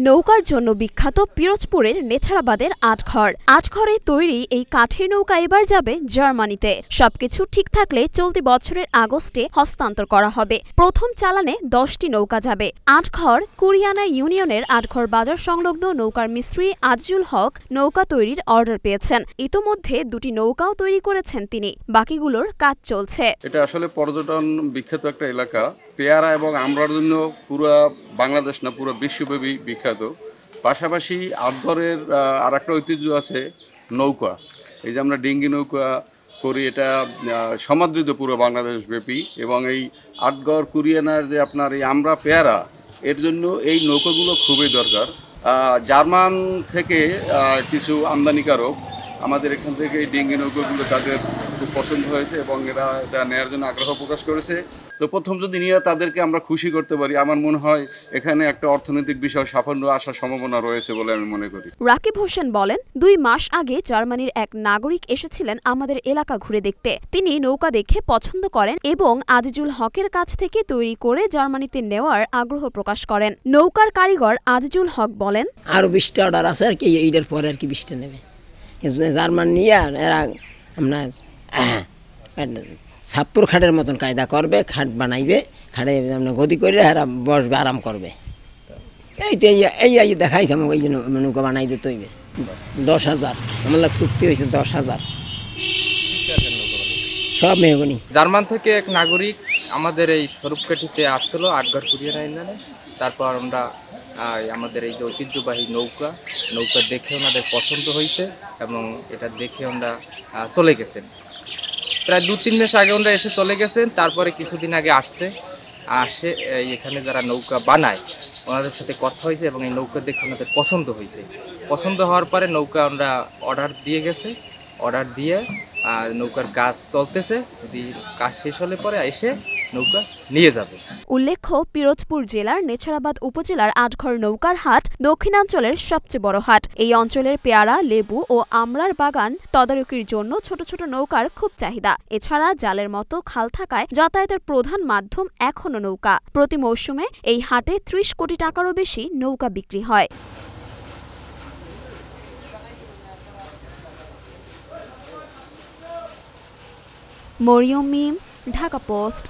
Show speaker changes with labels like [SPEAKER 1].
[SPEAKER 1] নৌকার জন্য বিখ্যাত পিরোজপুরের নেছারাবাদের আটঘর। আটঘরে তৈরি এই কাঠের নৌকা এবার যাবে জার্মানিতে। সবকিছু ঠিক থাকলে চলতি বছরের আগস্টে হস্তান্তর করা হবে। প্রথম চালানে 10টি নৌকা যাবে। আটঘর কুরিয়ানা ইউনিয়নের আটঘর বাজার সংলগ্ন নৌকার মিস্ত্রি আজিজুল হক নৌকা তৈরির অর্ডার পেয়েছেন। ইতোমধ্যে 2টি নৌকাও তৈরি করেছেন তিনি। বাকিগুলোর কাজ চলছে।
[SPEAKER 2] এটা আসলে পর্যটন বিখ্যাত একটা এলাকা। পেয়ারা এবং আমড়ার জন্য পুরো বাংলাদেশ না পুরো বিশ্বব্যাপী বিখ্যাত। পাশাপাশি আটঘরের আর একটা ঐতিহ্য আছে নৌকা। এই যে আমরা ডিঙ্গি নৌকা করি, এটা সমাদৃত পুরো বাংলাদেশ ব্যাপী। এবং এই আটঘর কুরিয়ানার যে আপনার এই আমড়া পেয়ারা, এর জন্য এই নৌকাগুলো খুবই দরকার। জার্মান থেকে কিছু আমদানিকারক আমাদের এখান থেকে এই ডিঙ্গি নৌকাগুলো তাদের খুব পছন্দ হয়েছে এবং এরা এটা নেওয়ার জন্য আগ্রহ প্রকাশ করেছে। তো প্রথম যদি নিয়ে তাদেরকে আমরা খুশি করতে পারি, আমার মনে হয় এখানে একটা অর্থনৈতিক বিষয় সাফল্য আসার সম্ভাবনা রয়েছে বলে আমি মনে করি।
[SPEAKER 1] রাকিব হোসেন বলেন, 2 মাস আগে জার্মানির এক নাগরিক এসেছিলেন আমাদের এলাকা ঘুরে দেখতে। তিনি নৌকা দেখে পছন্দ করেন এবং আজিজুল হকের কাছ থেকে তৈরি করে জার্মানিতে নেওয়ার আগ্রহ প্রকাশ করেন। নৌকার কারিগর আজিজুল হক বলেন,
[SPEAKER 3] আরো 20টা অর্ডার আছে আর কি, এইটার পরে আর কি 20টা নেবে। জার্মান নিয়ে এরা আপনার ছাপ্পুর খাটের মতন কায়দা করবে, খাট বানাইবে, খাটে আপনার গদি করে এরা বসবে, আরাম করবে। এই তো এই দেখাইছে আমাকে, এই জন্য নৌকা বানাই দিতে হইবে। 10,000 আমার লাগ চুক্তি হয়েছে, 10,000 সব মেহগনি।
[SPEAKER 4] জার্মান থেকে এক নাগরিক আমাদের এই স্বরূপকাঠিতে আসছিল আটঘর কুরিয়ানা ইউনিয়নে। তারপর আমরা আমাদের এই যে ঐতিহ্যবাহী নৌকা দেখে ওনাদের পছন্দ হয়েছে এবং এটা দেখে ওনারা চলে গেছেন। প্রায় 2-3 মাস আগে ওনারা এসে চলে গেছেন। তারপরে কিছুদিন আগে আসে এখানে যারা নৌকা বানায় ওনাদের সাথে কথা হয়েছে এবং এই নৌকা দেখে ওনাদের পছন্দ হয়েছে। পছন্দ হওয়ার পরে নৌকা আমরা অর্ডার দিয়ে গেছে। অর্ডার দিয়ে নৌকার কাজ চলতেছে। যদি কাজ শেষ হলে পরে এসে নৌকা নিয়ে যাবে।
[SPEAKER 1] উল্লেখ্য, পিরোজপুর জেলার নেছারাবাদ উপজেলার আটঘর নৌকার হাট দক্ষিণাঞ্চলের সবচেয়ে বড় হাট। এই অঞ্চলের পেয়ারা, লেবু ও আমড়ার বাগান তদারকির জন্য ছোট ছোট নৌকার খুব চাহিদা। এছাড়া জালের মতো খাল থাকায় যাতায়াতের প্রধান মাধ্যম এখনো নৌকা। প্রতি মৌসুমে এই হাটে 30 কোটি টাকারও বেশি নৌকা বিক্রি হয়। মরিয়ম মিম, ঢাকা পোস্ট।